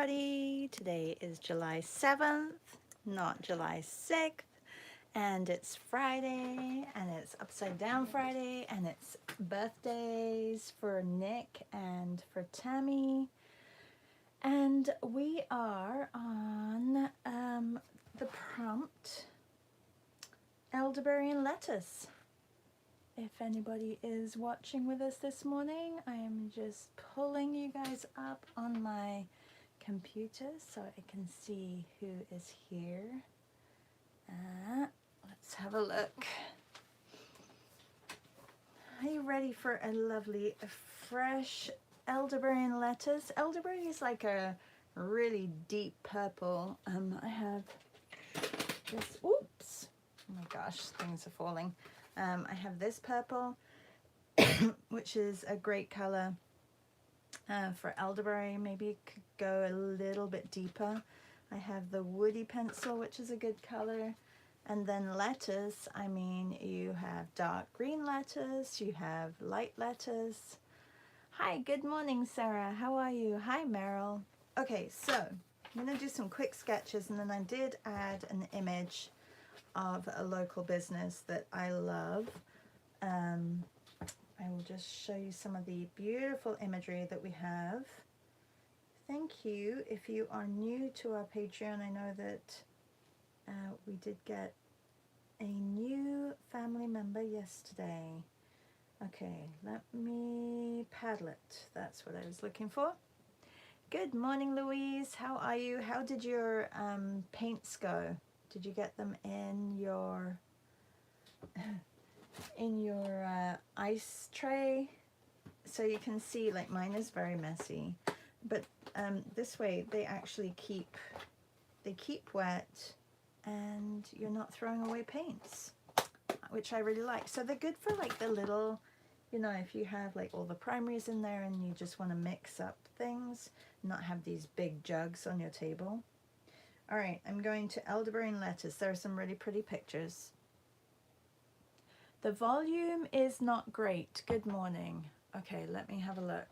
everybody. Today is July 7th, not July 6th, and it's Friday, and it's Upside Down Friday, and it's birthdays for Nick and for Tammy. And we are on the prompt Elderberry and lettuce. If anybody is watching with us this morning, I am just pulling you guys up on my computer so I can see who is here. Let's have a look. Are you ready for a lovely, fresh elderberry and lettuce? Elderberry is like a really deep purple. I have this, oops, oh my gosh, things are falling. I have this purple, which is a great color for elderberry. Maybe it could go a little bit deeper. I have the woody pencil, which is a good color. And then lettuce, I mean, you have dark green lettuce, you have light lettuce. Hi, good morning, Sarah. How are you? Hi, Meryl. Okay, so I'm going to do some quick sketches, and then I did add an image of a local business that I love. I will just show you some of the beautiful imagery that we have. Thank you. If you are new to our Patreon, I know that we did get a new family member yesterday. Okay, let me paddle it. That's what I was looking for. Good morning, Louise. How are you? How did your paints go? Did you get them in your ice tray? So you can see, like, mine is very messy, but this way they actually keep wet, and you're not throwing away paints, which I really like. So they're good for like the little, you know, if you have like all the primaries in there and you just want to mix up things, not have these big jugs on your table. All right, I'm going to elderberry and lettuce. There are some really pretty pictures. The volume is not great. Good morning. Okay, let me have a look.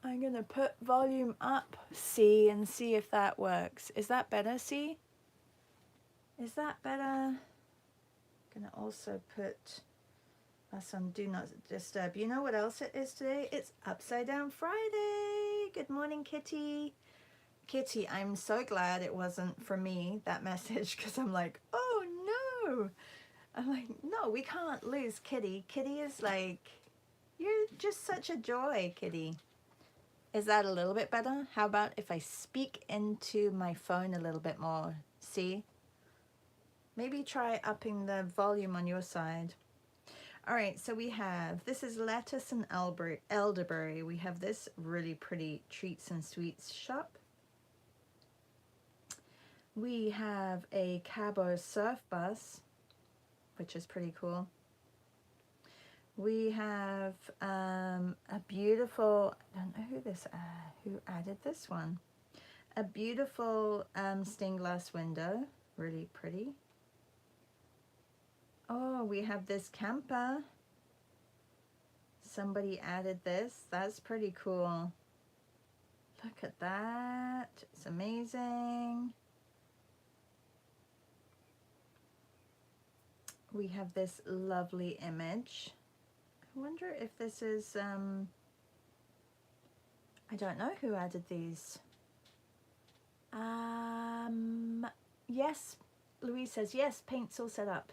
I'm gonna put volume up, C, and see if that works. Is that better, C? Is that better? Gonna also put us on Do Not Disturb. You know what else it is today? It's Upside Down Friday. Good morning, Kitty. Kitty, I'm so glad it wasn't for me, that message, because I'm like, oh no. I'm like, no, we can't lose Kitty. Kitty is like, you're just such a joy, Kitty. Is that a little bit better? How about if I speak into my phone a little bit more? See? Maybe try upping the volume on your side. All right, so we have, this is lettuce and elderberry. We have this really pretty treats and sweets shop. We have a Cabo surf bus, which is pretty cool. We have a beautiful, I don't know who added this one. A beautiful stained glass window, really pretty. Oh, we have this camper. Somebody added this. That's pretty cool. Look at that. It's amazing. We have this lovely image. I wonder if this is, I don't know who added these. Yes, Louise says, yes, paint's all set up.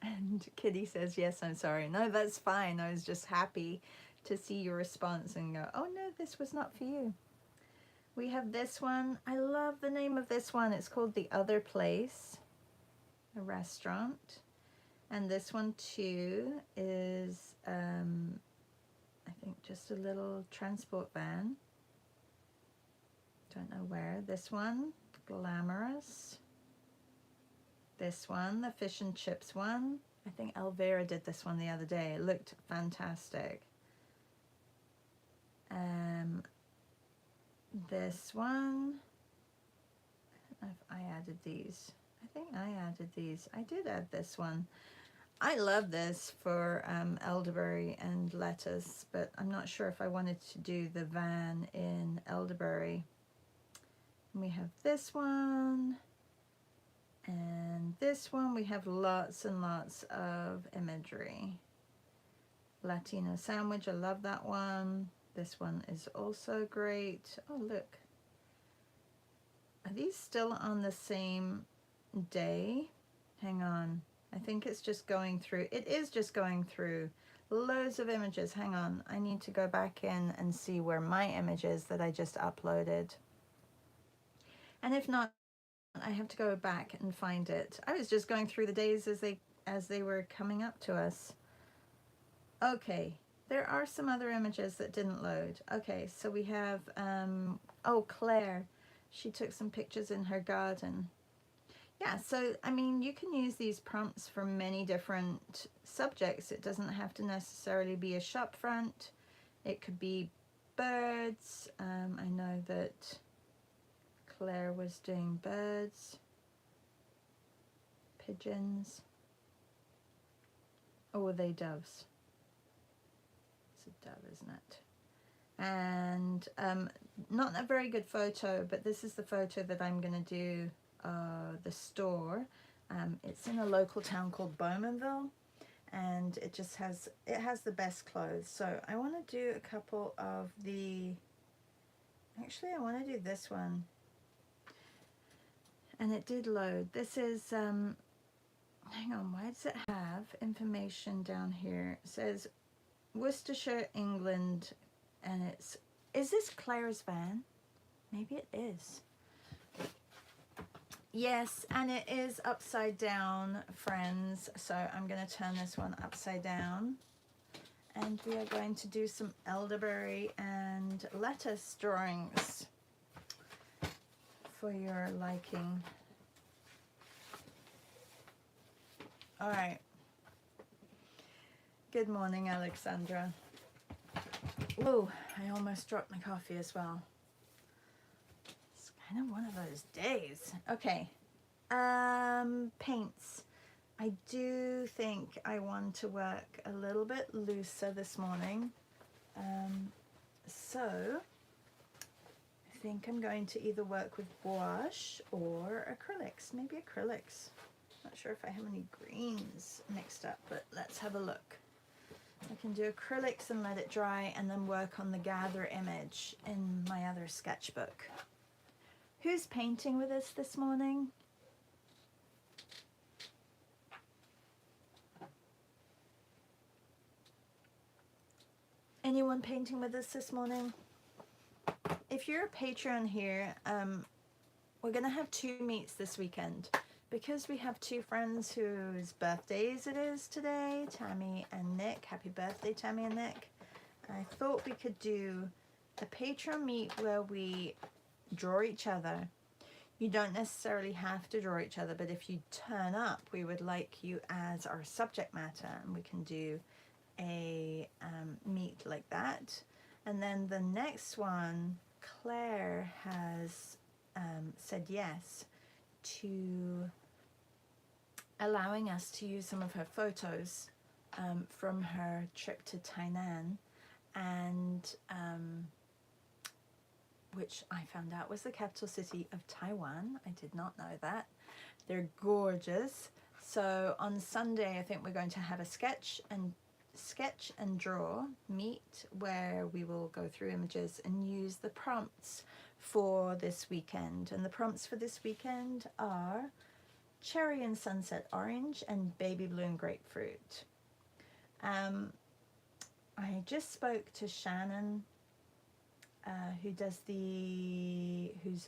And Kitty says, yes, I'm sorry. No, that's fine. I was just happy to see your response and go, oh no, this was not for you. We have this one. I love the name of this one. It's called The Other Place, a restaurant. And this one too is, I think, just a little transport van. Don't know where. This one, glamorous. This one, the fish and chips one. I think Elvira did this one the other day. It looked fantastic. This one, I don't know if I added these. I think I added these. I did add this one. I love this for elderberry and lettuce, but I'm not sure if I wanted to do the van in elderberry. And we have this one and this one. We have lots and lots of imagery. Latino sandwich, I love that one. This one is also great. Oh, look. Are these still on the same day? Hang on. I think it's just going through. It is just going through loads of images. Hang on. I need to go back in and see where my image is that I just uploaded. And if not, I have to go back and find it. I was just going through the days as they were coming up to us. Okay, there are some other images that didn't load. Okay, so we have, oh, Claire. She took some pictures in her garden. Yeah, so, I mean, you can use these prompts for many different subjects. It doesn't have to necessarily be a shop front. It could be birds. I know that Claire was doing birds, pigeons. Or were they doves? It's a dove, isn't it? And not a very good photo, but this is the photo that I'm going to do the store. It's in a local town called Bowmanville, and it has the best clothes. So I want to do a couple of the, actually I want to do this one, and it did load. This is hang on, why does it have information down here? It says Worcestershire, England, and is this Claire's van? Maybe it is. Yes, and it is upside down, friends. So I'm going to turn this one upside down. And we are going to do some elderberry and lettuce drawings for your liking. All right. Good morning, Alexandra. Oh, I almost dropped my coffee as well. It's kind of one of those days. Okay. Paints. I do think I want to work a little bit looser this morning. So I think I'm going to either work with gouache or acrylics. Maybe acrylics. Not sure if I have any greens mixed up, but let's have a look. I can do acrylics and let it dry and then work on the gather image in my other sketchbook. Who's painting with us this morning? Anyone painting with us this morning? If you're a patron here, we're going to have 2 meets this weekend. Because we have 2 friends whose birthdays it is today, Tammy and Nick. Happy birthday, Tammy and Nick. I thought we could do a patron meet where we draw each other. You don't necessarily have to draw each other, but if you turn up, we would like you as our subject matter, and we can do a meet like that. And then the next one, Claire has said yes to allowing us to use some of her photos from her trip to Tainan, and which I found out was the capital city of Taiwan. I did not know that. They're gorgeous. So on Sunday, I think we're going to have a sketch and draw meet where we will go through images and use the prompts for this weekend. And the prompts for this weekend are cherry and sunset orange and baby blue and grapefruit. I just spoke to Shannon, who's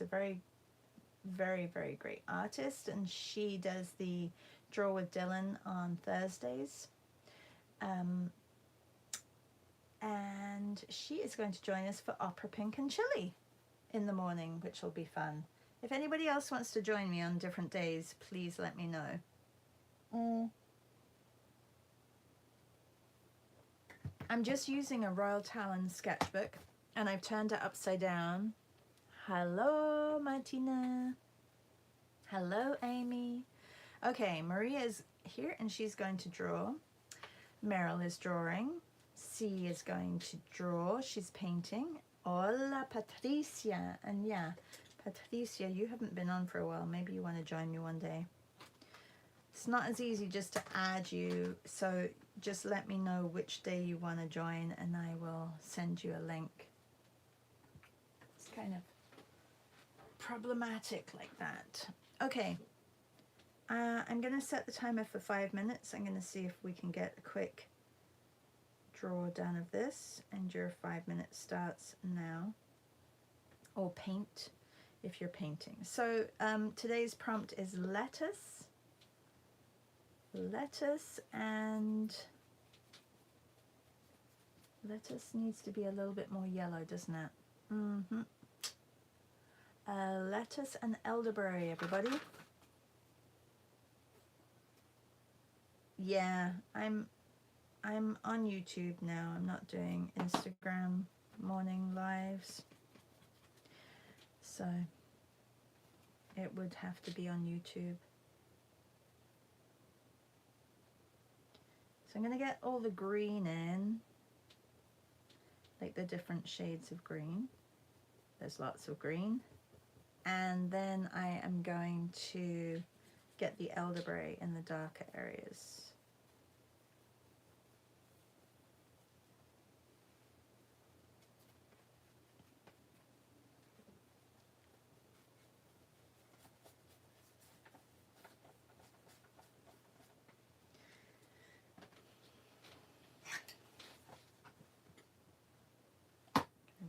a very, very, very great artist, and she does the Draw with Dylan on Thursdays. And she is going to join us for Opera Pink and Chili in the morning, which will be fun. If anybody else wants to join me on different days, please let me know. I'm just using a Royal Talon sketchbook, and I've turned it upside down. Hello, Martina. Hello, Amy. Okay, Maria's here, and she's going to draw. Meryl is drawing. C is going to draw. She's painting. Hola, Patricia. And yeah, Patricia, you haven't been on for a while. Maybe you want to join me one day. It's not as easy just to add you, so just let me know which day you want to join and I will send you a link. It's kind of problematic like that. Okay, I'm going to set the timer for 5 minutes. I'm going to see if we can get a quick draw done of this, and your 5 minutes starts now. Or paint if you're painting. So today's prompt is lettuce. Lettuce, and lettuce needs to be a little bit more yellow, doesn't it? Lettuce and elderberry, everybody. Yeah, I'm on YouTube now. I'm not doing Instagram morning lives, so it would have to be on YouTube. So I'm going to get all the green in, like the different shades of green. There's lots of green. And then I am going to get the elderberry in the darker areas.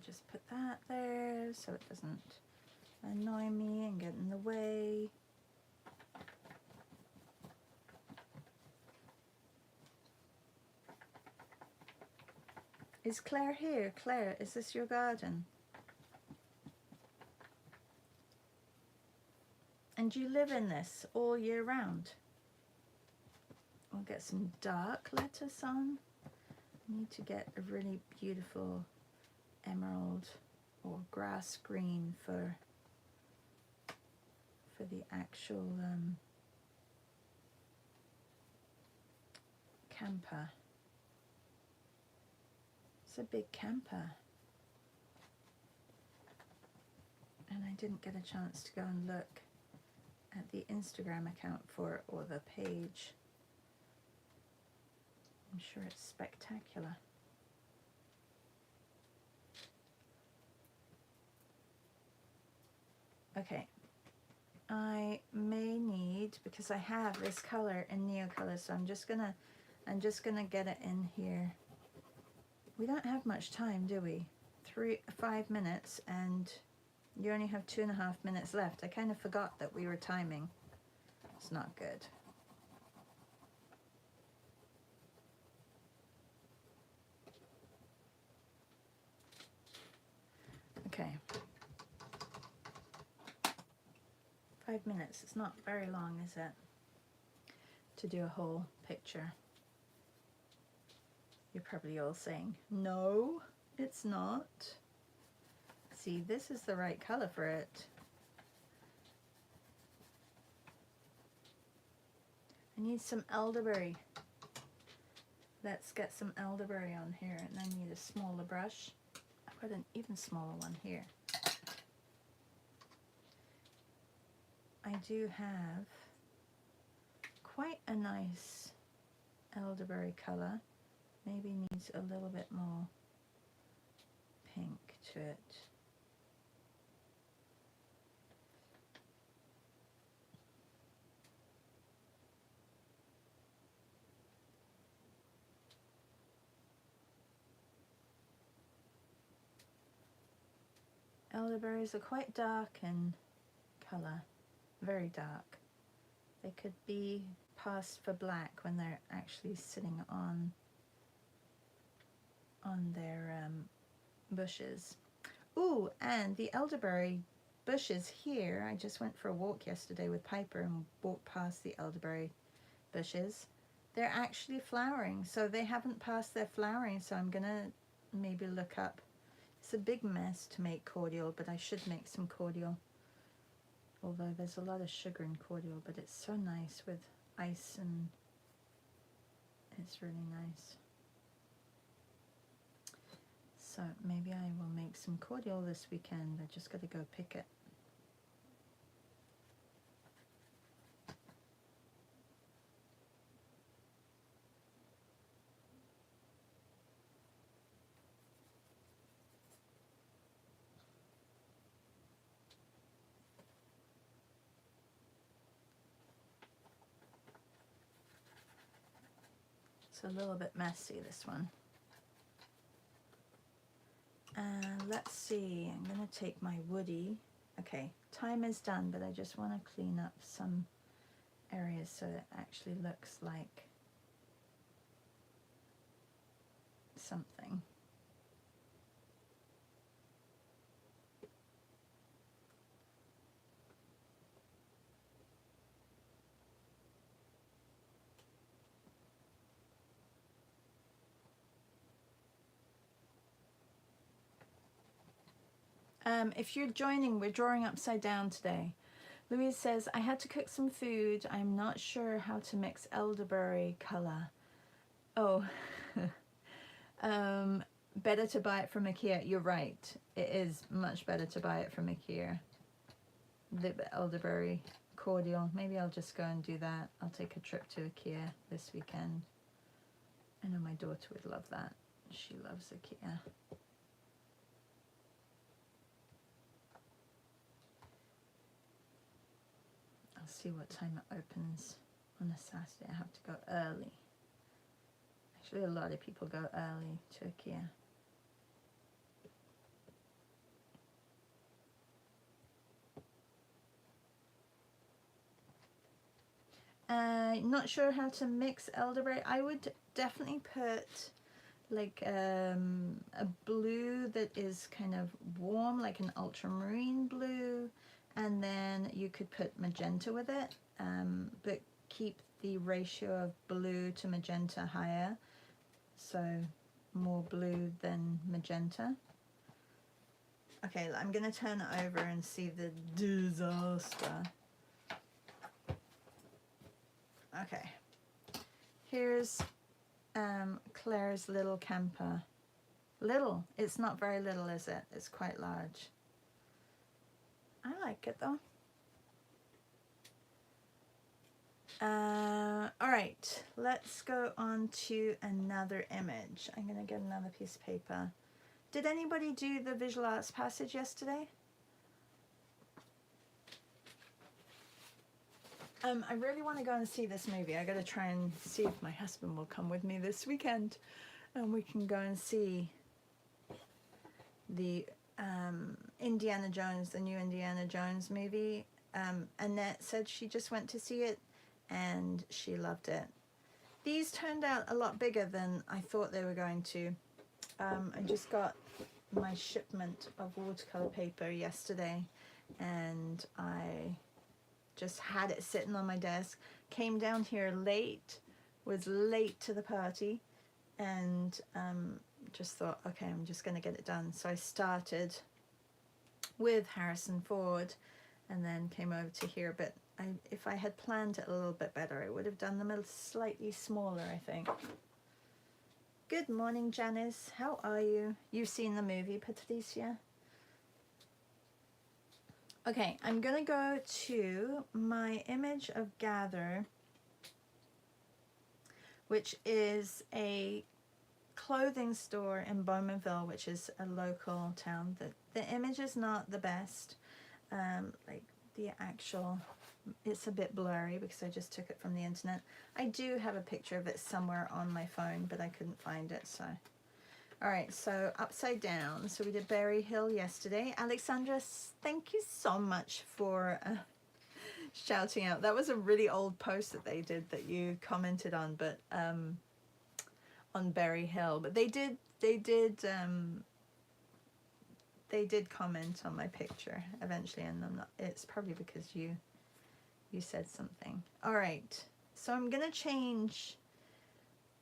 Just put that there so it doesn't annoy me and get in the way. Is Claire here? Claire, is this your garden? And you live in this all year round? We'll get some dark lettuce on. I need to get a really beautiful emerald or grass green for the actual camper. It's a big camper, and I didn't get a chance to go and look at the Instagram account for it, or the page. I'm sure it's spectacular. Okay, I may need, because I have this color in Neocolor, so I'm just gonna get it in here. We don't have much time, do we? 5 minutes, and you only have 2.5 minutes left. I kind of forgot that we were timing. It's not good. Okay. 5 minutes, it's not very long, is it? To do a whole picture. You're probably all saying, no, it's not. See, this is the right color for it. I need some elderberry. Let's get some elderberry on here, and I need a smaller brush. I've got an even smaller one here. I do have quite a nice elderberry color. Maybe needs a little bit more pink to it. Elderberries are quite dark in color, very dark. They could be passed for black when they're actually sitting on their bushes. Ooh, and the elderberry bushes here, I just went for a walk yesterday with Piper and walked past the elderberry bushes. They're actually flowering, so they haven't passed their flowering, so I'm gonna maybe look up. It's a big mess to make cordial, but I should make some cordial. Although there's a lot of sugar in cordial, but it's so nice with ice and It's really nice. So maybe I will make some cordial this weekend. I just got to go pick it. It's a little bit messy, this one. Let's see, I'm going to take my woody. Okay, time is done, but I just want to clean up some areas so it actually looks like something. If you're joining, we're drawing upside down today. Louise says, I had to cook some food. I'm not sure how to mix elderberry color. Oh, better to buy it from IKEA. You're right. It is much better to buy it from IKEA. The elderberry cordial. Maybe I'll just go and do that. I'll take a trip to IKEA this weekend. I know my daughter would love that. She loves IKEA. I'll see what time it opens on a Saturday. I have to go early. Actually, a lot of people go early to IKEA. Not sure how to mix elderberry. I would definitely put like a blue that is kind of warm, like an ultramarine blue, and then you could put magenta with it, but keep the ratio of blue to magenta higher, so more blue than magenta. Okay, I'm gonna turn it over and see the disaster. Okay, here's Claire's little camper. Little, it's not very little, is it? It's quite large. I like it though. All right, let's go on to another image. I'm gonna get another piece of paper. Did anybody do the visual arts passage yesterday? I really want to go and see this movie. I got to try and see if my husband will come with me this weekend, and we can go and see the Indiana Jones, the new Indiana Jones movie. Annette said she just went to see it, and she loved it. These turned out a lot bigger than I thought they were going to. I just got my shipment of watercolor paper yesterday, and I just had it sitting on my desk, came down here late, was late to the party, and just thought, okay, I'm just going to get it done. So I started with Harrison Ford and then came over to here, but if I had planned it a little bit better, I would have done them a slightly smaller, I think. Good morning, Janice. How are you? You've seen the movie, Patricia? Okay, I'm going to go to my image of Gather, which is a clothing store in Bowmanville, which is a local town. The image is not the best. Like the actual, it's a bit blurry because I just took it from the internet. I do have a picture of it somewhere on my phone, but I couldn't find it, so. All right, so upside down. So we did Berry Hill yesterday. Alexandra, thank you so much for shouting out. That was a really old post that they did that you commented on, but on Berry Hill. But they did comment on my picture eventually, and I'm not. It's probably because you said something. All right, so I'm gonna change.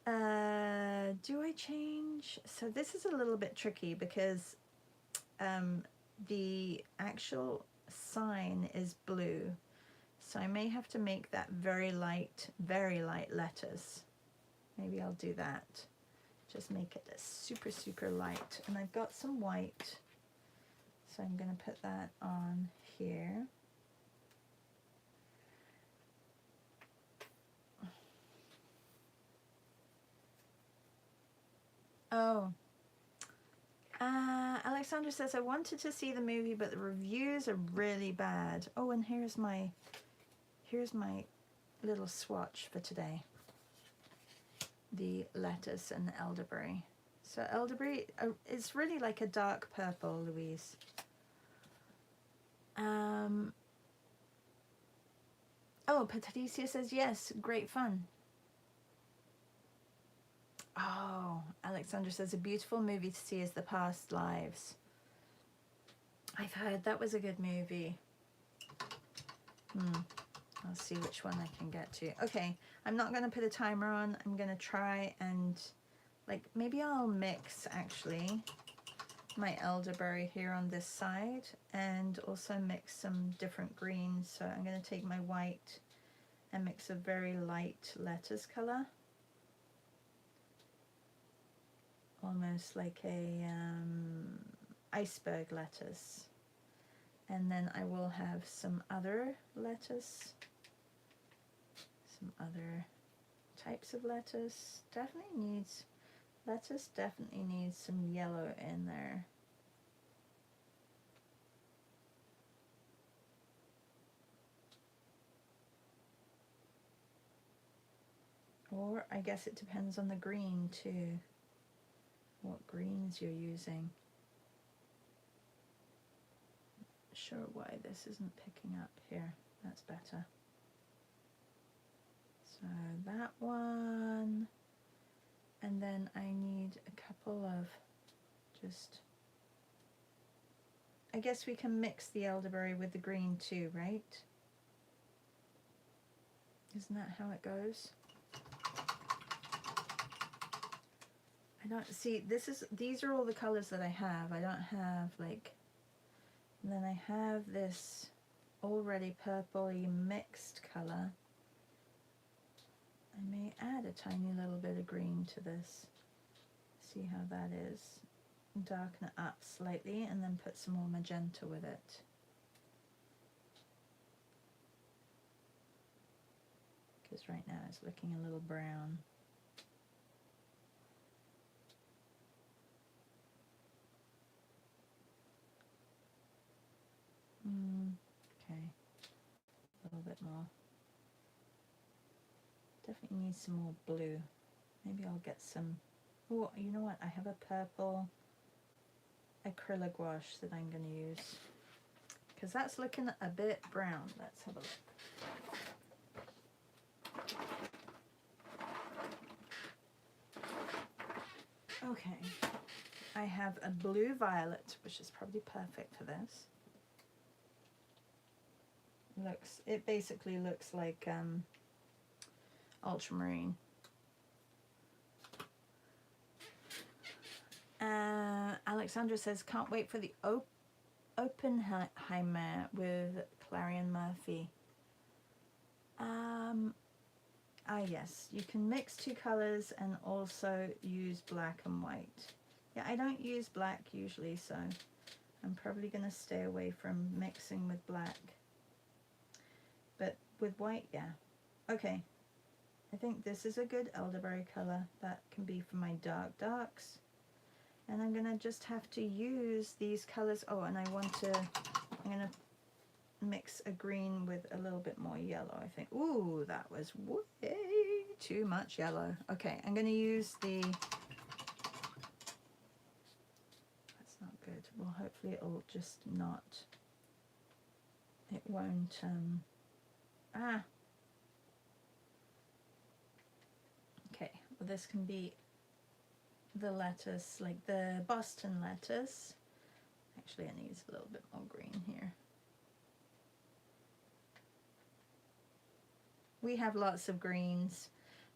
Do I change? So this is a little bit tricky because the actual sign is blue, so I may have to make that very light letters. Maybe I'll do that. Just make it super, super light. And I've got some white, so I'm going to put that on here. Oh, Alexandra says, I wanted to see the movie, but the reviews are really bad. Oh, and here's my little swatch for today. The lettuce and the elderberry. So elderberry, it's really like a dark purple, Louise. Oh, Patricia says, yes, great fun. Oh, Alexandra says, a beautiful movie to see is The Past Lives. I've heard that was a good movie. I'll see which one I can get to. Okay, I'm not going to put a timer on. I'm going to try and, like, maybe I'll mix, actually, my elderberry here on this side and also mix some different greens. So I'm going to take my white and mix a very light lettuce color. Almost like a iceberg lettuce. And then I will have some other lettuce, some other types of lettuce. Lettuce definitely needs some yellow in there. Or I guess it depends on the green too, what greens you're using. Not sure why this isn't picking up here. That's better. So that one, and then I need a couple of just, I guess we can mix the elderberry with the green too, right? Isn't that how it goes? I don't see, these are all the colors that I have. I don't have like, and then I have this already purpley mixed color. I may add a tiny little bit of green to this. See how that is. Darken it up slightly and then put some more magenta with it. Because right now it's looking a little brown. Okay, a little bit more. Definitely need some more blue. Maybe I'll get some, oh, you know what? I have a purple acrylic wash that I'm going to use. Because that's looking a bit brown. Let's have a look. Okay, I have a blue violet, which is probably perfect for this. It basically looks like ultramarine. Alexandra says, can't wait for the Oppenheimer with Clarion Murphy. Yes, you can mix two colors and also use black and white. Yeah, I don't use black usually, so I'm probably going to stay away from mixing with black. But with white, yeah. Okay, I think this is a good elderberry color. That can be for my darks. And I'm going to just have to use these colors. Oh, and I'm going to mix a green with a little bit more yellow, I think. Ooh, that was way too much yellow. Okay, I'm going to use the, that's not good. Well, hopefully it'll just not, it won't, okay, well this can be the lettuce, like the Boston lettuce. Actually, it needs a little bit more green here. We have lots of greens,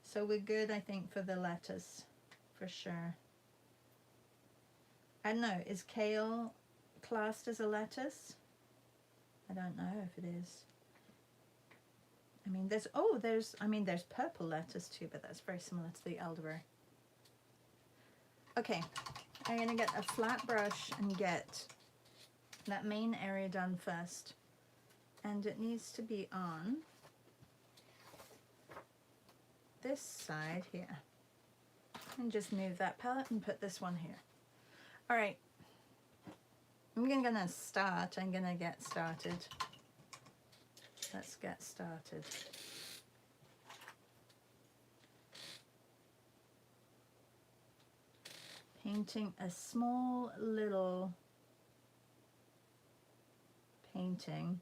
so we're good, I think, for the lettuce, for sure. I don't know, is kale classed as a lettuce? I don't know if it is. I mean, there's purple lettuce too, but that's very similar to the elderberry. Okay, I'm gonna get a flat brush and get that main area done first. And it needs to be on this side here. And just move that palette and put this one here. All right, I'm gonna get started. Let's get started. Painting a small little painting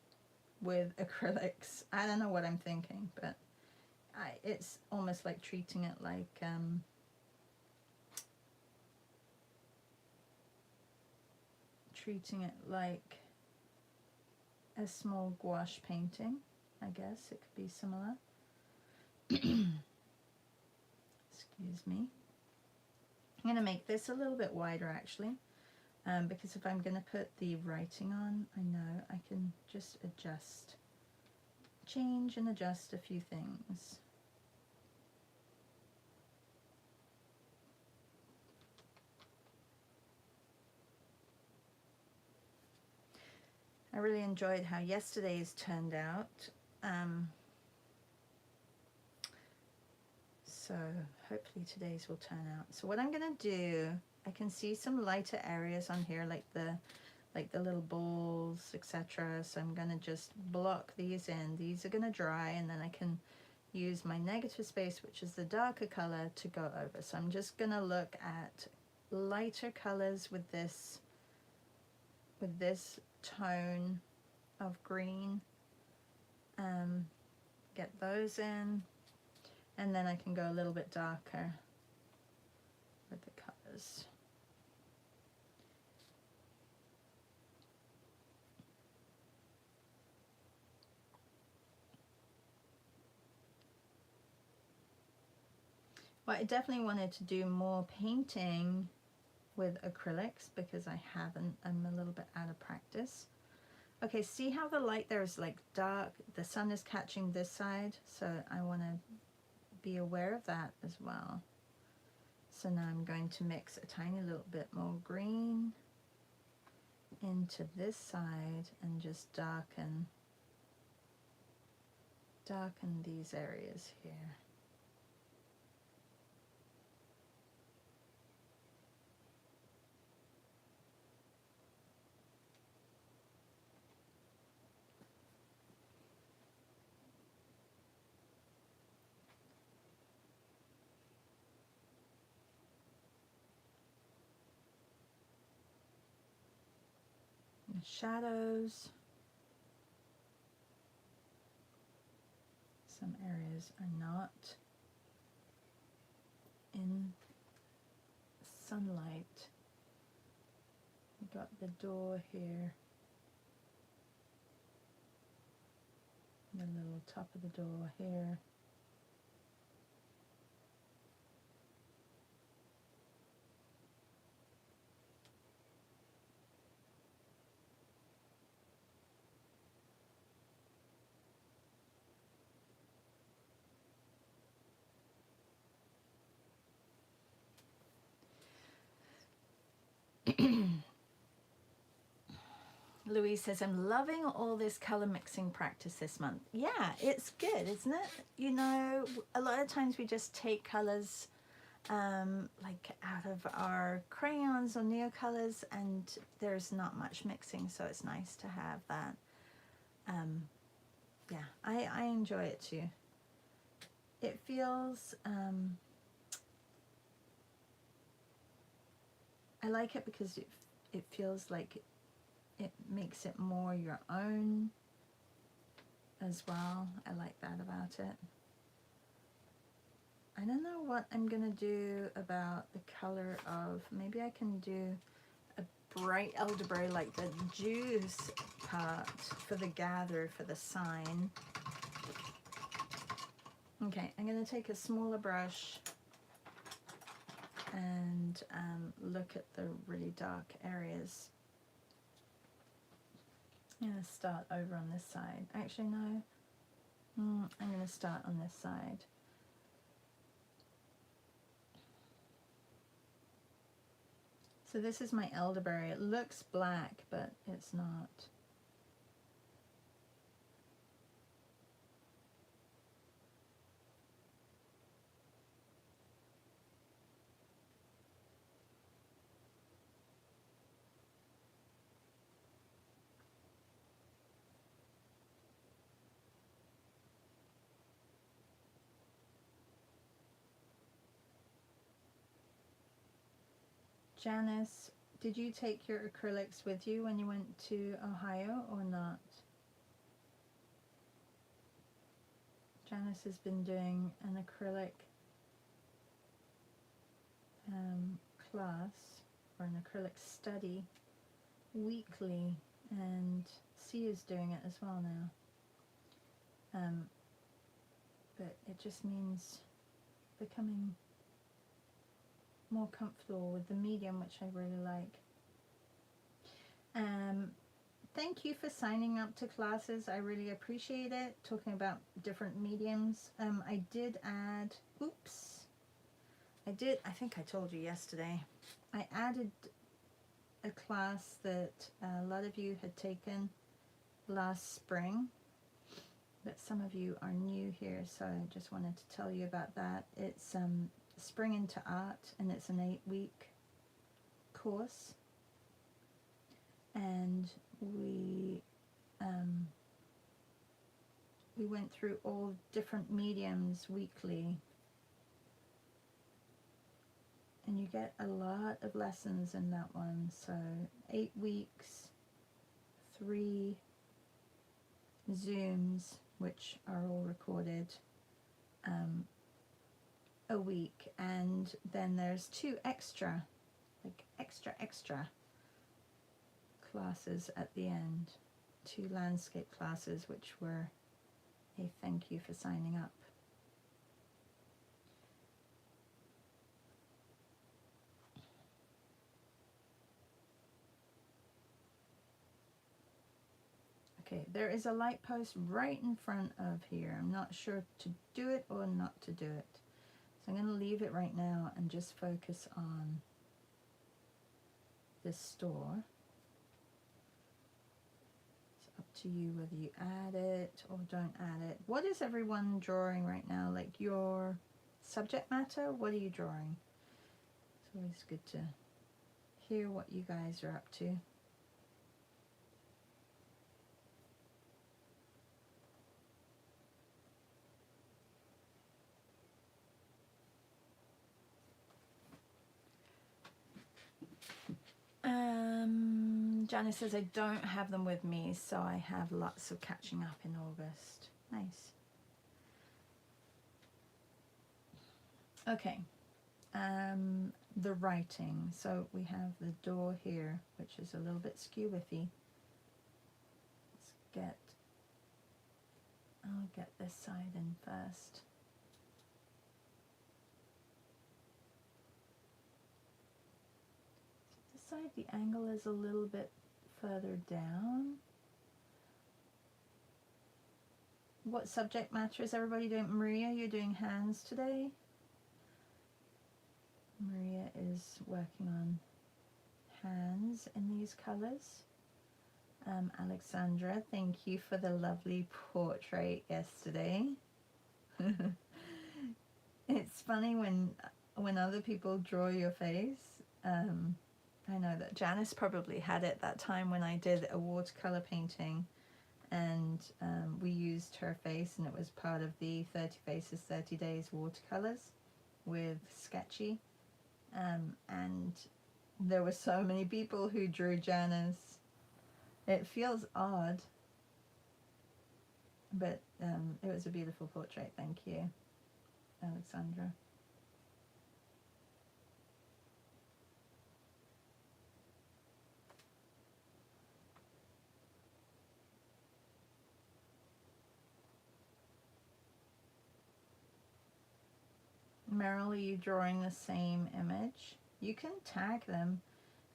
with acrylics. I don't know what I'm thinking, but it's almost like treating it like a small gouache painting. I guess it could be similar. Excuse me. I'm going to make this a little bit wider actually, because if I'm going to put the writing on, I know I can just change and adjust a few things. I really enjoyed how yesterday's turned out. So hopefully today's will turn out. So what I'm gonna do, I can see some lighter areas on here, like the little balls, etc. So I'm gonna just block these in. These are gonna dry, and then I can use my negative space, which is the darker color, to go over. So I'm just gonna look at lighter colors with this tone of green. Get those in, and then I can go a little bit darker with the colors. Well, I definitely wanted to do more painting with acrylics because I haven't. I'm a little bit out of practice. Okay, see how the light there is like dark? The sun is catching this side, so I want to be aware of that as well. So now I'm going to mix a tiny little bit more green into this side and just darken these areas here. Shadows. Some areas are not in sunlight. We've got the door here, the little top of the door here. Louise says, I'm loving all this color mixing practice this month. Yeah, it's good, isn't it? You know, a lot of times we just take colors like out of our crayons or neocolors, and there's not much mixing, so it's nice to have that. Yeah, I enjoy it too. It feels, I like it because it feels like it makes it more your own as well. I like that about it. I don't know what I'm gonna do about the color of, maybe I can do a bright elderberry like the juice part for the gather, for the sign. Okay, I'm gonna take a smaller brush and look at the really dark areas. I'm gonna start over on this side. Actually, no. I'm going to start on this side. So this is my elderberry. It looks black, but it's not. Janice, did you take your acrylics with you when you went to Ohio or not? Janice has been doing an acrylic class or an acrylic study weekly, and Sia's doing it as well now. But it just means becoming more comfortable with the medium, which I really like. Thank you for signing up to classes. I really appreciate it. Talking about different mediums. I did add, I think I told you yesterday, I added a class that a lot of you had taken last spring, but some of you are new here, so I just wanted to tell you about that. It's Spring into Art, and it's an 8-week course, and we went through all different mediums weekly, and you get a lot of lessons in that one. So 8 weeks, 3 Zooms, which are all recorded, a week, and then there's 2 extra classes at the end, 2 landscape classes, which were a thank you for signing up. Okay, there is a light post right in front of here. I'm not sure to do it or not to do it. So I'm going to leave it right now and just focus on this store. It's up to you whether you add it or don't add it. What is everyone drawing right now? Like your subject matter? What are you drawing? It's always good to hear what you guys are up to. Janice says I don't have them with me, so I have lots of catching up in August. Nice. Okay. The writing. So we have the door here, which is a little bit skew-whiffy. I'll get this side in first. This side, the angle is a little bit further down. What subject matter is everybody doing? Maria, you're doing hands today? Maria is working on hands in these colors. Alexandra, thank you for the lovely portrait yesterday. It's funny when other people draw your face. I know that Janice probably had it that time when I did a watercolor painting, and we used her face, and it was part of the 30 Faces 30 Days watercolors with Sketchy, and there were so many people who drew Janice. It feels odd, but it was a beautiful portrait. Thank you, Alexandra. Meryl, are you drawing the same image? You can tag them.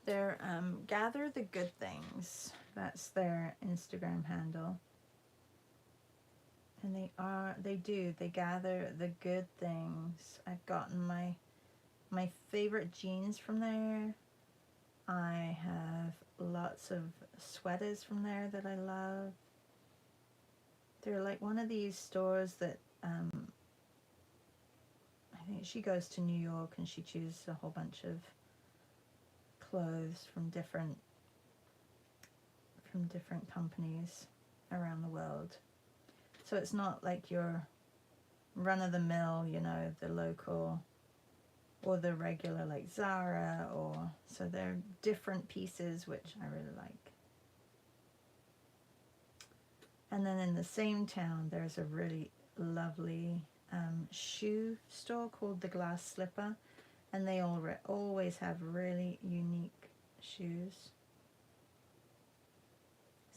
They're Gather the Good Things. That's their Instagram handle. And they gather the good things. I've gotten my favorite jeans from there. I have lots of sweaters from there that I love. They're like one of these stores that I think she goes to New York and she chooses a whole bunch of clothes from different companies around the world. So it's not like your run-of-the-mill, you know, the local or the regular like Zara, or so they're different pieces which I really like. And then in the same town there's a really lovely shoe store called the Glass Slipper, and they always have really unique shoes.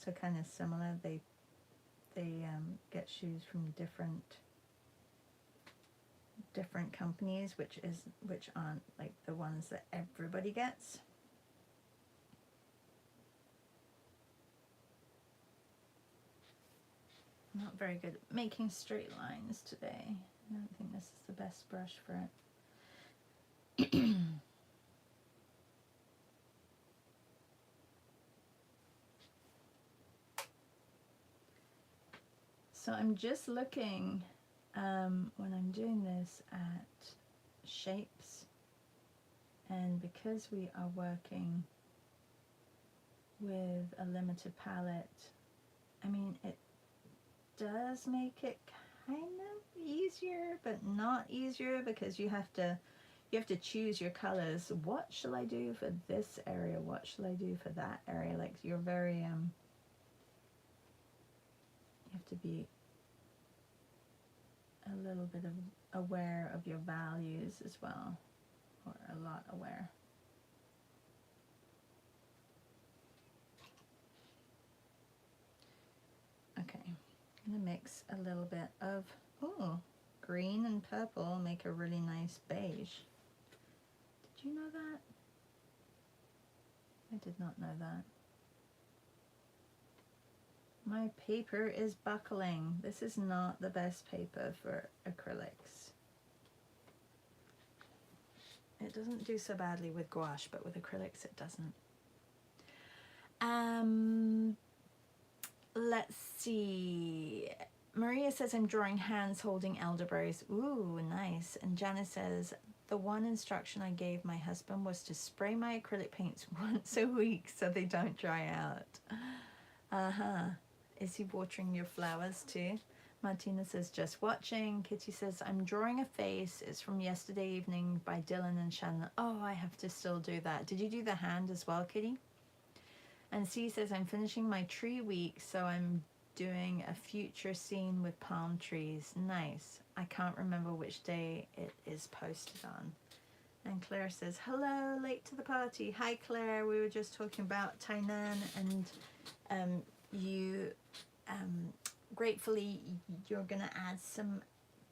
So kind of similar, they get shoes from different companies, which aren't like the ones that everybody gets. I'm not very good at making straight lines today. I don't think this is the best brush for it. So I'm just looking when I'm doing this at shapes, and because we are working with a limited palette, I mean, it does make it kind of easier, but not easier, because you have to choose your colors. What shall I do for this area? What shall I do for that area? Like, you're very you have to be a little bit of aware of your values as well, or a lot aware. Okay, I'm gonna mix a little bit of green and purple, make a really nice beige. Did you know that? I did not know that. My paper is buckling. This is not the best paper for acrylics. It doesn't do so badly with gouache, but with acrylics it doesn't. Let's see. Maria says, I'm drawing hands holding elderberries. Ooh, nice. And Janice says, the one instruction I gave my husband was to spray my acrylic paints once a week so they don't dry out. Is he watering your flowers too? Martina says, just watching. Kitty says, I'm drawing a face. It's from yesterday evening by Dylan and Shannon. Oh, I have to still do that. Did you do the hand as well, Kitty? And C says, I'm finishing my tree week, so I'm doing a future scene with palm trees. Nice. I can't remember which day it is posted on. And Claire says, hello, late to the party. Hi, Claire. We were just talking about Tainan, and you gratefully you're going to add some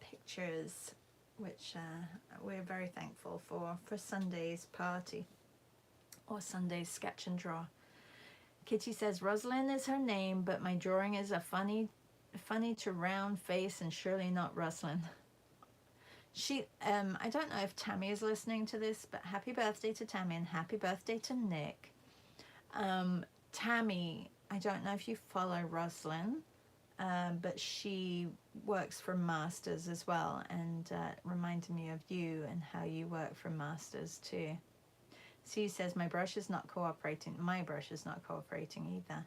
pictures, which we're very thankful for Sunday's party, or Sunday's sketch and draw. Kitty says, Rosalind is her name, but my drawing is a funny to round face and surely not Rosalind. She, I don't know if Tammy is listening to this, but happy birthday to Tammy and happy birthday to Nick. Tammy, I don't know if you follow Rosalind, but she works for Masters as well, and reminded me of you and how you work for Masters too. Sue says, my brush is not cooperating. My brush is not cooperating either.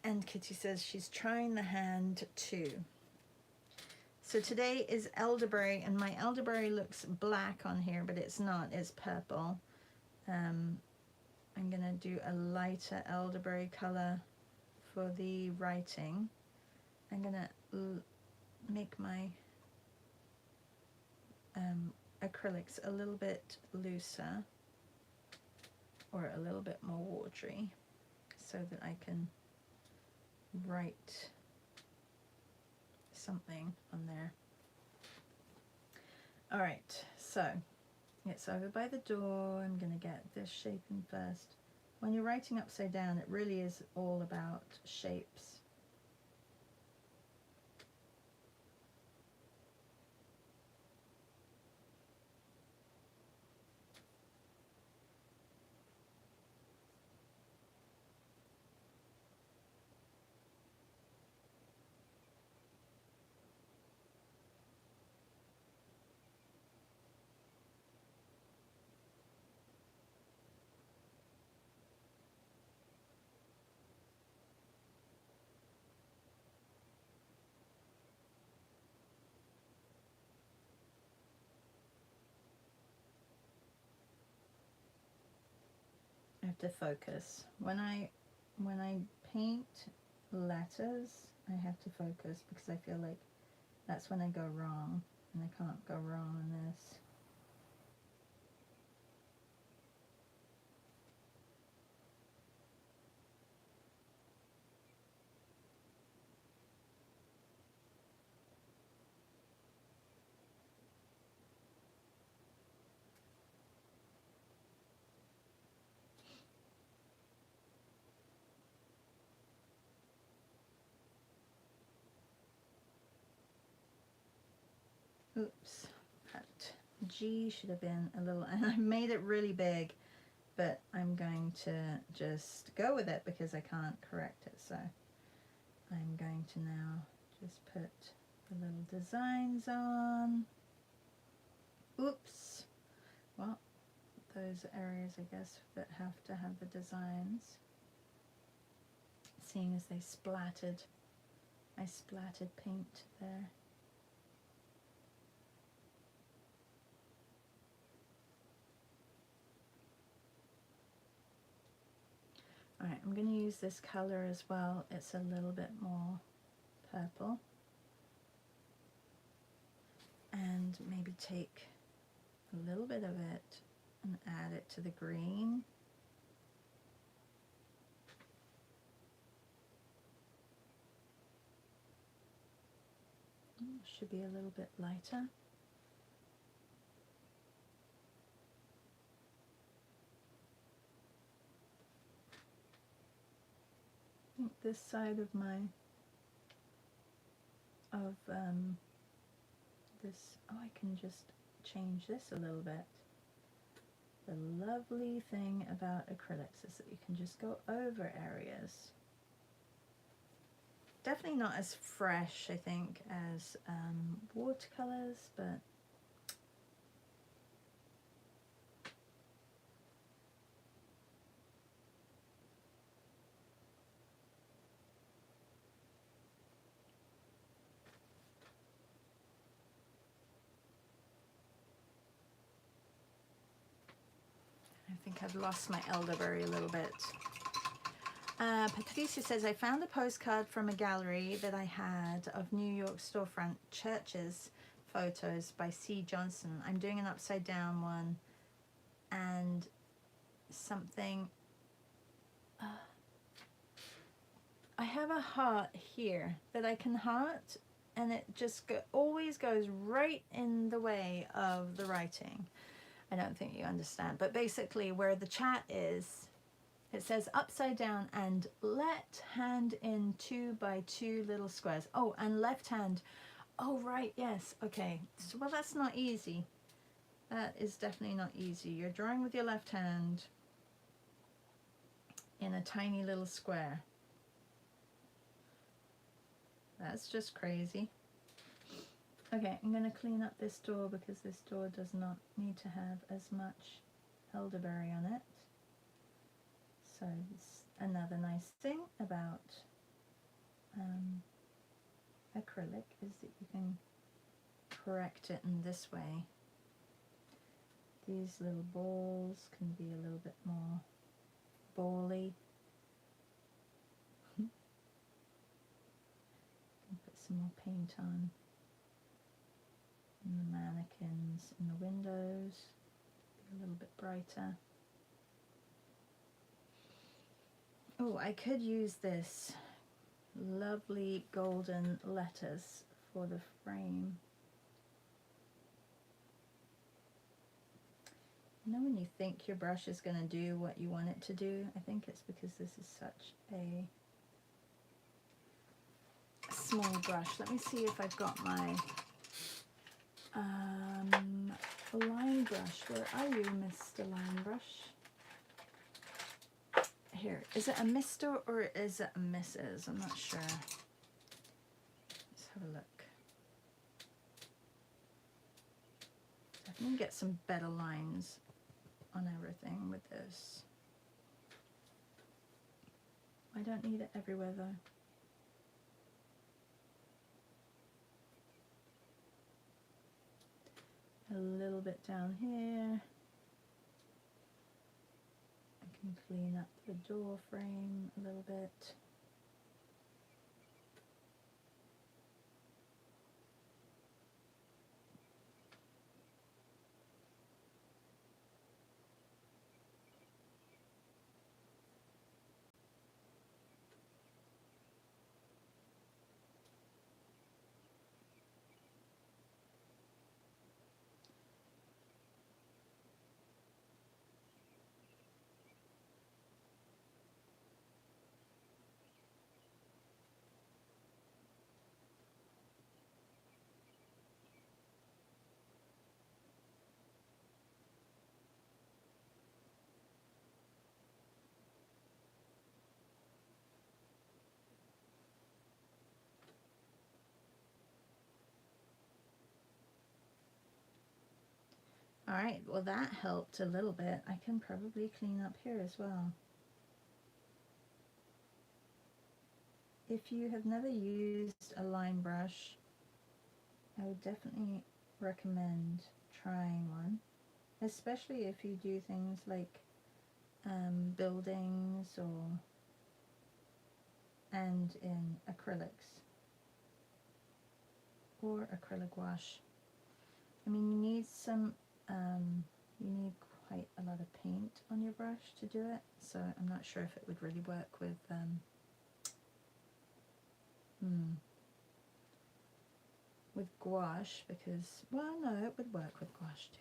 And Kitty says she's trying the hand too. So today is elderberry, and my elderberry looks black on here, but it's not, it's purple. I'm gonna do a lighter elderberry color for the writing. I'm gonna make my acrylics a little bit looser, or a little bit more watery, so that I can write something on there. All right, so it's over by the door. I'm gonna get this shape in first. When you're writing upside down, it really is all about shapes. have to focus. When I paint letters, I have to focus because I feel like that's when I go wrong, and I can't go wrong on this. Oops, that G should have been a little, and I made it really big, but I'm going to just go with it because I can't correct it. So I'm going to now just put the little designs on. Oops. Well, those areas, I guess, that have to have the designs, seeing as they splattered. I splattered paint there. Alright, I'm going to use this color as well. It's a little bit more purple. And maybe take a little bit of it and add it to the green. Should be a little bit lighter. I think this side of my this, oh, I can just change this a little bit. The lovely thing about acrylics is that you can just go over areas. Definitely not as fresh, I think, as watercolors, but I think I've lost my elderberry a little bit. Patricia says, I found a postcard from a gallery that I had of New York storefront churches photos by C. Johnson. I'm doing an upside down one and something. I have a heart here that I can heart, and it just always goes right in the way of the writing. I don't think you understand, but basically where the chat is, it says upside down and left hand in 2 by 2 little squares. Oh, and left hand. Oh, right, yes. Okay. So, well, that's not easy. That is definitely not easy. You're drawing with your left hand in a tiny little square. That's just crazy. Okay, I'm going to clean up this door because this door does not need to have as much elderberry on it. So it's another nice thing about acrylic is that you can correct it in this way. These little balls can be a little bit more bally. Put some more paint on and the mannequins and the windows, be a little bit brighter. Oh, I could use this lovely golden letters for the frame. You know when you think your brush is going to do what you want it to do? I think it's because this is such a small brush. Let me see if I've got my line brush. Where are you, Mr. Line Brush? Here, is it a Mr. or is it a Mrs.? I'm not sure. Let's have a look. I can get some better lines on everything with this. I don't need it everywhere though. A little bit down here. I And clean up the door frame a little bit. All right, well that helped a little bit. I can probably clean up here as well. If you have never used a line brush, I would definitely recommend trying one, especially if you do things like buildings and in acrylics or acrylic wash. I mean, you need you need quite a lot of paint on your brush to do it, so I'm not sure if it would really work with with gouache, because, well, no, it would work with gouache too.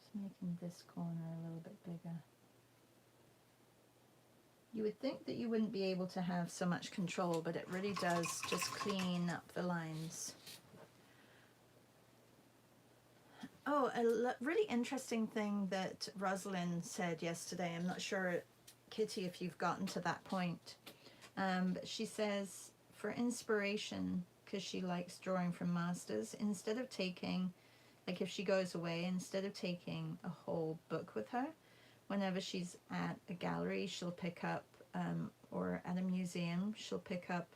Just making this corner a little bit bigger. You would think that you wouldn't be able to have so much control, but it really does just clean up the lines. Oh, a really interesting thing that Rosalind said yesterday, I'm not sure, Kitty, if you've gotten to that point, but she says for inspiration, because she likes drawing from masters, instead of taking, like if she goes away, instead of taking a whole book with her, whenever she's at a gallery, she'll pick up, or at a museum, she'll pick up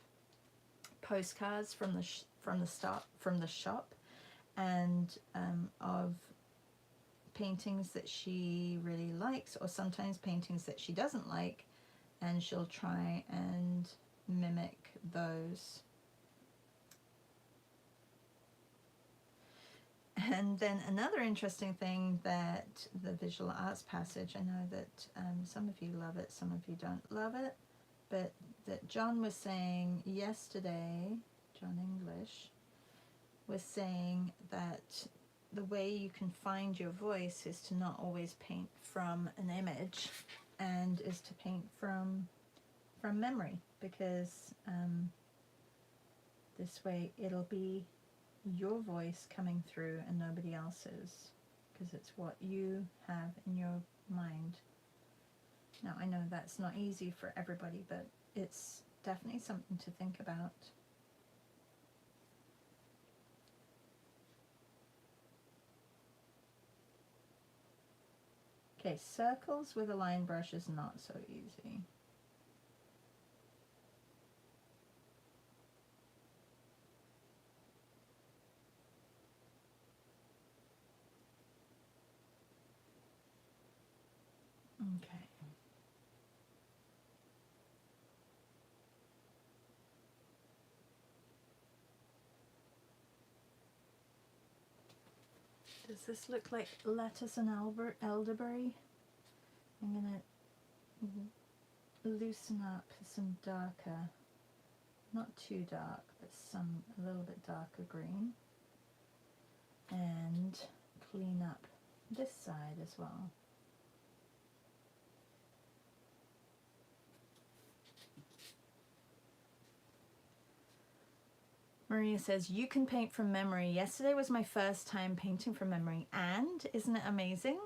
postcards from the shop, and of paintings that she really likes, or sometimes paintings that she doesn't like, and she'll try and mimic those. And then another interesting thing that the visual arts passage, I know that some of you love it, some of you don't love it, but that John was saying yesterday, John English, was saying that the way you can find your voice is to not always paint from an image, and is to paint from memory, because this way it'll be your voice coming through and nobody else's, because it's what you have in your mind. Now, I know that's not easy for everybody, but it's definitely something to think about. Okay, circles with a line brush is not so easy. Okay. Does this look like lettuce and elderberry? I'm gonna loosen up some darker, not too dark, but a little bit darker green, and clean up this side as well. Maria says, you can paint from memory. Yesterday was my first time painting from memory, and isn't it amazing?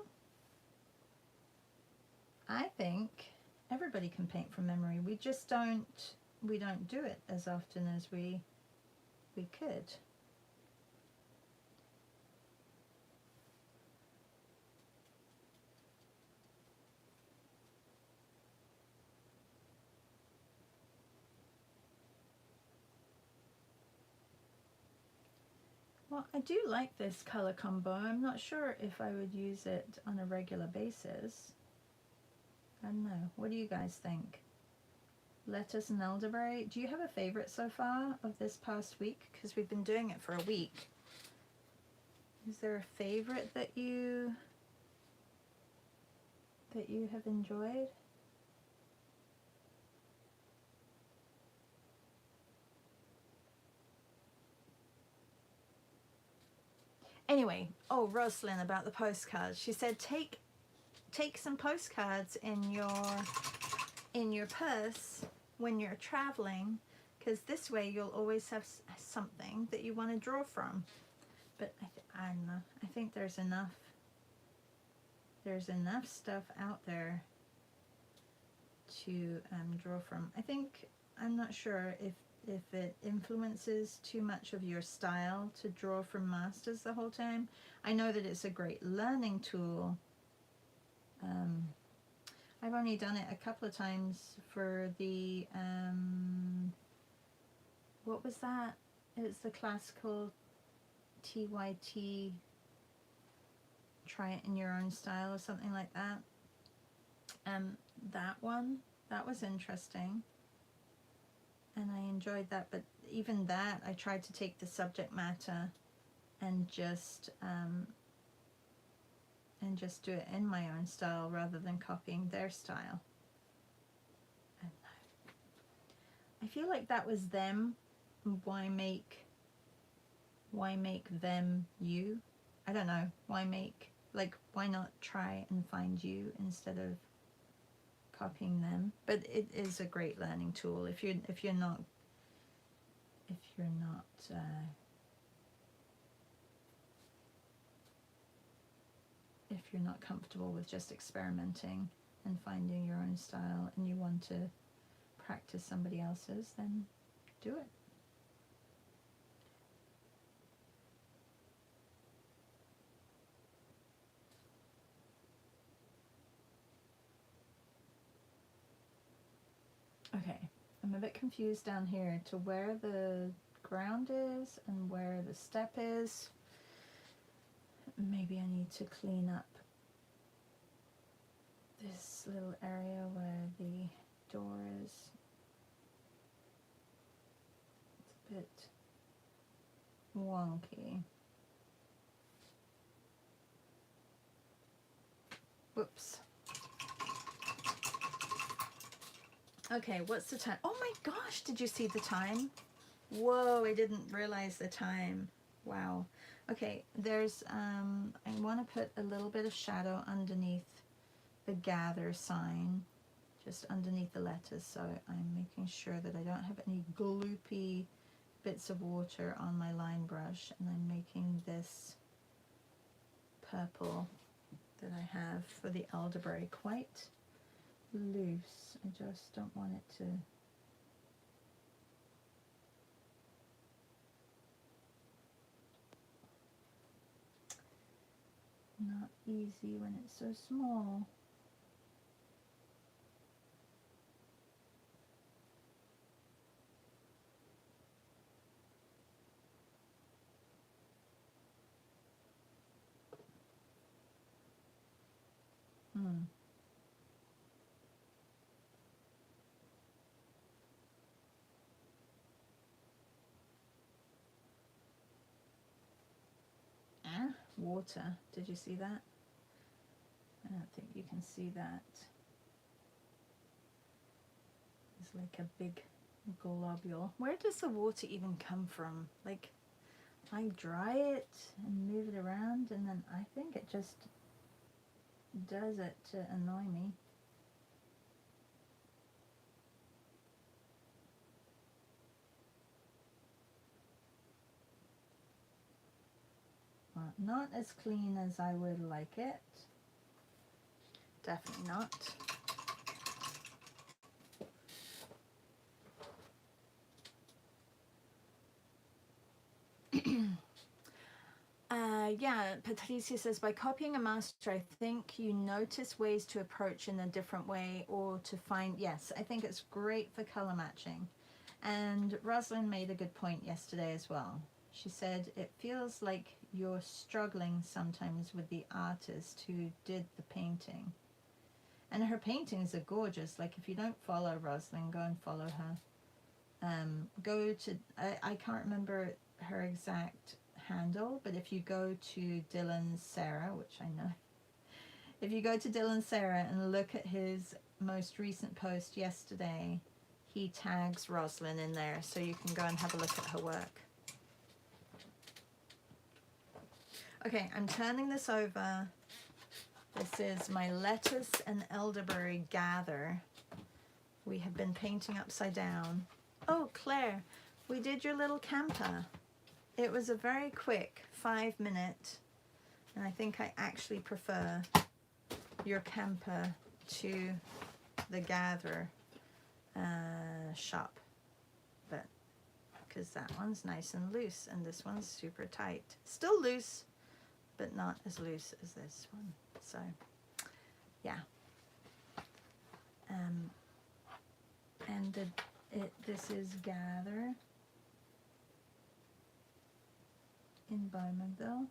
I think everybody can paint from memory. We just don't do it as often as we could. Well, I do like this color combo. I'm not sure if I would use it on a regular basis. I don't know. What do you guys think? Lettuce and elderberry. Do you have a favorite so far of this past week? Because we've been doing it for a week. Is there a favorite that you have enjoyed? Anyway, oh, Rosalind, about the postcards. She said take some postcards in your purse when you're traveling, because this way you'll always have something that you want to draw from. But I don't know. I think there's enough stuff out there to draw from. I'm not sure if it influences too much of your style to draw from masters the whole time. I know that it's a great learning tool. I've only done it a couple of times for the what was that? It's the classical TYT, try it in your own style or something like that. That one, that was interesting, and I enjoyed that. But even that, I tried to take the subject matter and just do it in my own style rather than copying their style. I feel like that was them. Why make them you? I don't know. Why not try and find you instead of copying them? But it is a great learning tool if you're not comfortable with just experimenting and finding your own style, and you want to practice somebody else's, then do it. Okay, I'm a bit confused down here to where the ground is and where the step is. Maybe I need to clean up this little area where the door is. It's a bit wonky. Whoops. Okay, what's the time? Oh my gosh, did you see the time? Whoa, I didn't realize the time. Wow. Okay, there's, I want to put a little bit of shadow underneath the gather sign, just underneath the letters, so I'm making sure that I don't have any gloopy bits of water on my line brush, and I'm making this purple that I have for the elderberry quite loose. I just don't want it to not easy when it's so small. Water. Did you see that? I don't think you can see that. It's like a big globule. Where does the water even come from? Like, I dry it and move it around, and then I think it just does it to annoy me. Well, not as clean as I would like it. Definitely not. Yeah, Patricia says, by copying a master, I think you notice ways to approach in a different way, or to find, yes, I think it's great for color matching. And Rosalind made a good point yesterday as well. She said, it feels like you're struggling sometimes with the artist who did the painting. And her paintings are gorgeous. Like, if you don't follow Rosalind, go and follow her. Go to, I can't remember her exact handle, but if you go to Dylan Sarah, which I know, if you go to Dylan Sarah and look at his most recent post yesterday, he tags Rosalind in there, so you can go and have a look at her work. Okay, I'm turning this over. This is my lettuce and elderberry gather. We have been painting upside down. Oh, Claire, we did your little camper. It was a very quick 5-minute, and I think I actually prefer your camper to the gather shop, but because that one's nice and loose and this one's super tight. Still loose, but not as loose as this one. So yeah, and this is Gather in Bowmanville.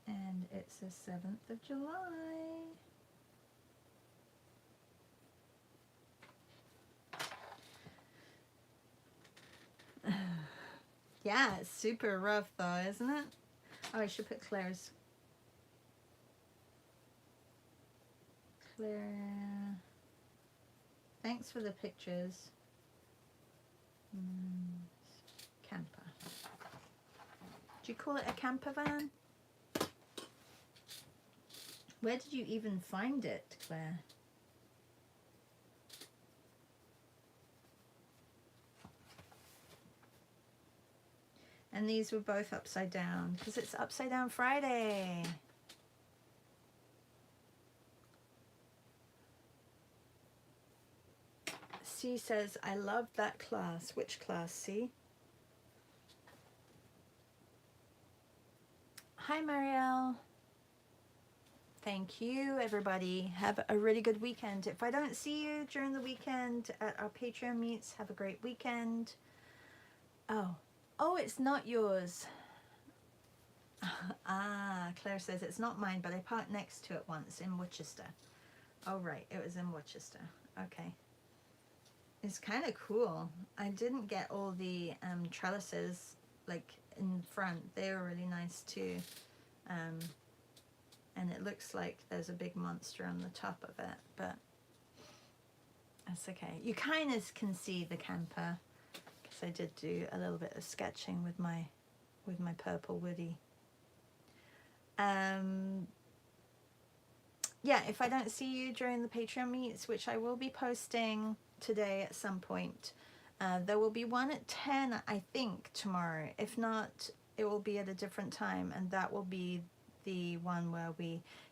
And it's the 7th of July. Yeah, it's super rough though, isn't it? Oh, I should put Claire's. Claire, thanks for the pictures. Camper. Do you call it a camper van? Where did you even find it, Claire? And these were both upside down because it's Upside Down Friday. C says, I love that class. Which class, C? Hi, Marielle. Thank you, everybody. Have a really good weekend. If I don't see you during the weekend at our Patreon meets, have a great weekend. Oh, it's not yours. Ah, Claire says, it's not mine, but I parked next to it once in Worcestershire. Oh, right, it was in Worcestershire. Okay. It's kind of cool. I didn't get all the trellises, like, in front. They were really nice, too. And it looks like there's a big monster on the top of it, but that's okay. You kind of can see the camper, because I did do a little bit of sketching with my purple woody. Yeah, if I don't see you during the Patreon meets, which I will be posting today at some point, there will be one at 10, I think, tomorrow. If not, it will be at a different time, and that will be the one where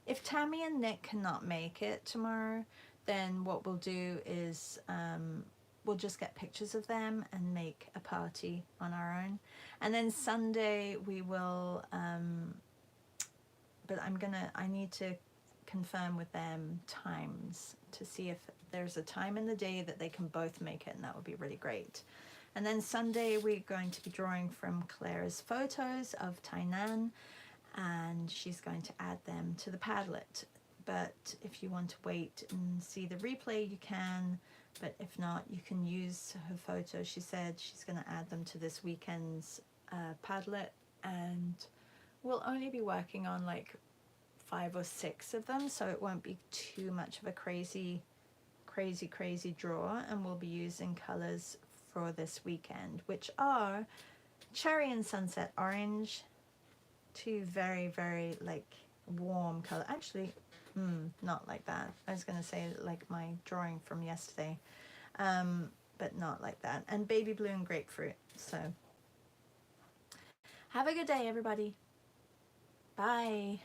if Tammy and Nick cannot make it tomorrow, then what we'll do is we'll just get pictures of them and make a party on our own. And then Sunday we will, but I need to confirm with them times to see if there's a time in the day that they can both make it, and that would be really great. And then Sunday we're going to be drawing from Claire's photos of Tainan, and she's going to add them to the Padlet. But if you want to wait and see the replay, you can, but if not, you can use her photos. She said she's going to add them to this weekend's Padlet, and we'll only be working on like 5 or 6 of them, so it won't be too much of a crazy draw, and we'll be using colors for this weekend, which are Cherry and Sunset Orange, 2 very, very like warm color. Actually, not like that. I was going to say like my drawing from yesterday, but not like that. And Baby Blue and Grapefruit. So have a good day, everybody. Bye.